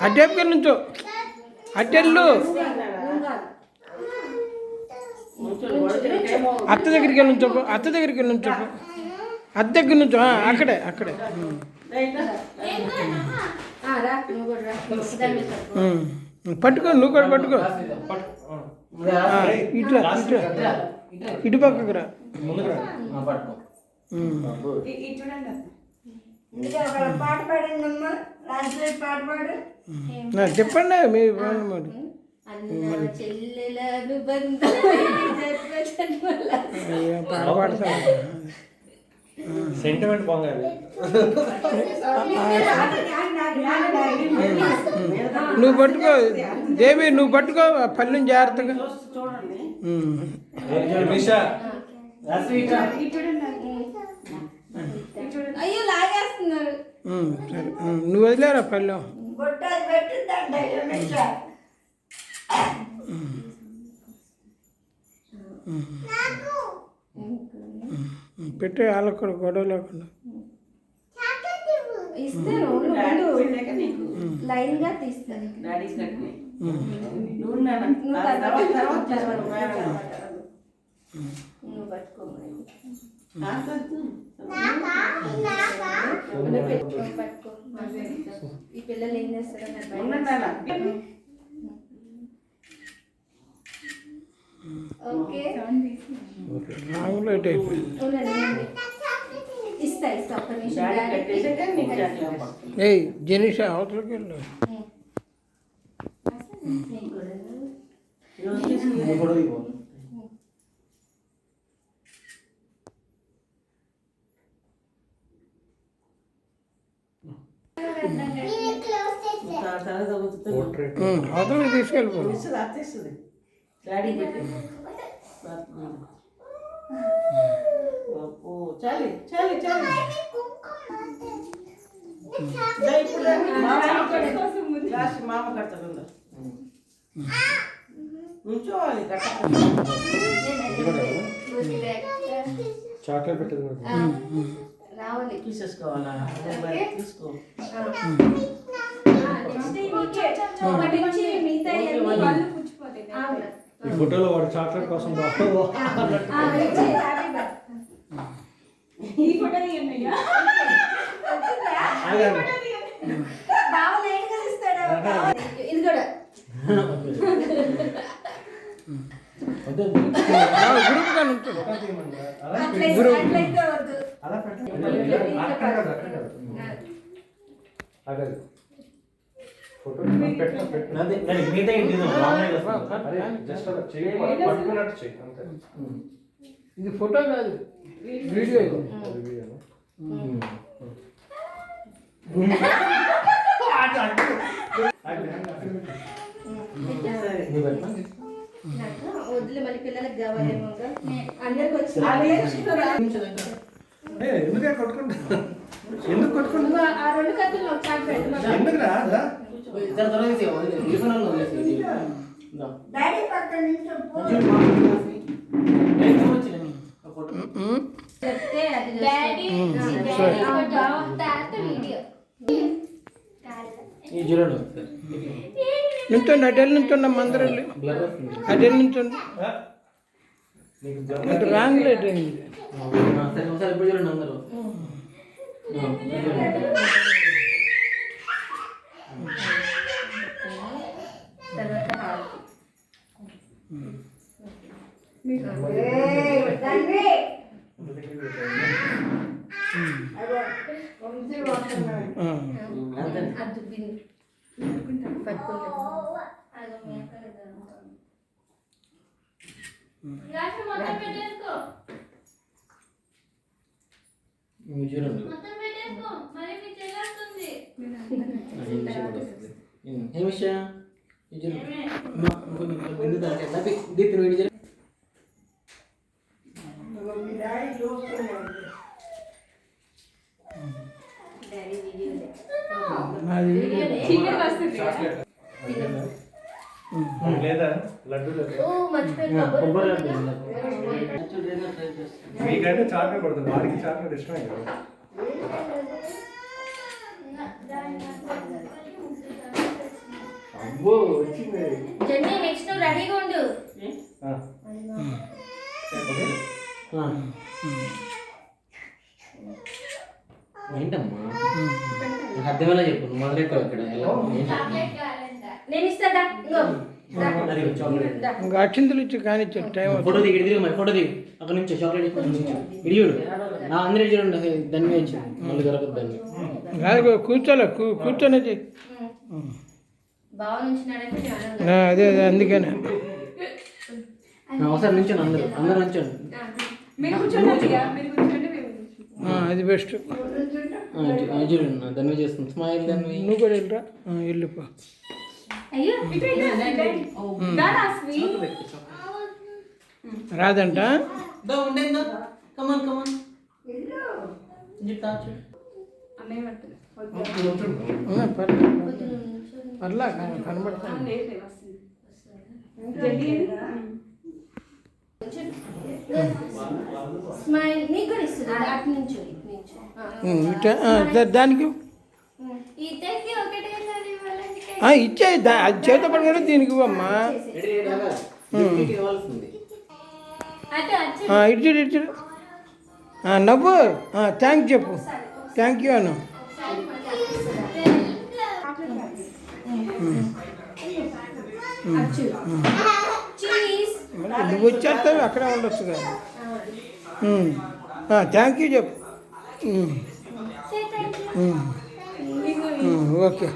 అడ్డేపుకి నుంచో అడ్డెళ్ళు అత్త దగ్గరికి వెళ్ళి నుంచోపు అత్త దగ్గరికి వెళ్ళి నుంచోపు అత్త దగ్గర నుంచో అక్కడే అక్కడే పట్టుకో నువ్వు కూడా పట్టుకో ఇటు ఇటు పక్కకు రా చెప్పండి మీ పాట పాడతాను సెంటిమెంట్ పొంగాలి నువ్వు పట్టుకో దేవి నువ్వు పట్టుకో పల్లెని జాగ్రత్తగా అయ్యో లాగేస్తున్నారు సరే నువ్వు వదిలేరా పల్లెం పెట్టే వాళ్ళకు కూడా గొడవ లేకుండా లైన్ గా తీస్తాను ఈ పిల్లలు ఏం చేస్తారో ఓకే ఇస్తా ఒక్క నిమిషం ఏయ్ జనీష అవతలకి వెళ్ళు అవతలకి తీసుకెళ్ళిపో చాలి చాలి చాలి మామ కడతాడు నుంచోవాలి చాక్లెట్ పెట్టదు రావాలి తీసేసుకోవాలా తీసుకో ఈ ఫోటోలో వాడు చాక్లెట్ కోసం ఇది కూడా ఇది ఫోటో కాదు వీడియో ఇది వద్దులే మళ్ళీ పిల్లలకు కావాలేమో అందరికి వచ్చి ఎందుకే కొట్టుకుంటా ఎందుకు కొట్టుకుంటా ఆ రెండు కత్తులు ఒకసారి పెట్టు ఎందుకు రా డాడీ పక్కన నుంచి చెప్తే అది డాడీ వీడియో నుంచోండి అటెల్ నుంచోండి మందరం అటెల్ నుంచోండి అంటే రాంగ్ లైట్ అయింది లేదా లడ్డు మీకైతే చాక్లెట్ పడుతుంది వాడికి చాక్లెట్ ఇష్టమే కదా అబ్బో వచ్చింది. జెన్నీ నెక్స్ట్ నువ్వు రెడీగా ఉండు. ఆ. ఓకే. ఏంటమ్మా నాకు అర్థమేలా చెప్పు నువ్వు మొదలెట్టావు ఇక్కడ ఎలా నేను ఇస్తాడా ఇంకో చాక్లెట్ దా. ఇంకా అక్షింతలు ఇచ్చి కానిచ్చారు టైం ఫోటో దిగి దిగు మరి ఫోటో దిగు అక్కడ నుంచి చాక్లెట్ ఇడి చూడు నా అందరూ చూడండి దాన్ని వచ్చింది మళ్ళీ దొరకదు దాన్ని కాదు కూర్చోలే కూర్చొని చెయ్యి. బావ నుంచి నడపి నేను అదే అదే అందుకనే ఒకసారి నుంచోండి అందరూ నుంచోండి అది బెస్ట్. చూడండి దాన్ని చేస్తుంది స్మైల్ దాన్ని నువ్వు కూడా వెళ్ళరా వెళ్ళిపో. అయ్యో రాదంట కమన్ కమన్ పర్లా కనబడతాను. స్మైల్ నీకు కూడా ఇస్తుంది అటు నుంచి దానికి ఇద్దరికి ఒకటేసారి ఇవ్వాలంటే ఇచ్చే అది చేత పడగానే దీనికి ఇవ్వమ్మా. ఇవ్వాల్సింది అటు అచ్చు ఇచ్చాడు ఇచ్చాడు నవ్వు థ్యాంక్ చెప్పు థ్యాంక్ యూ అను. చీజ్ నువ్వు వచ్చేస్తావు అక్కడే ఉండొచ్చు కదా. థ్యాంక్ యూ చెప్పు. సే థాంక్యూ ఓకే.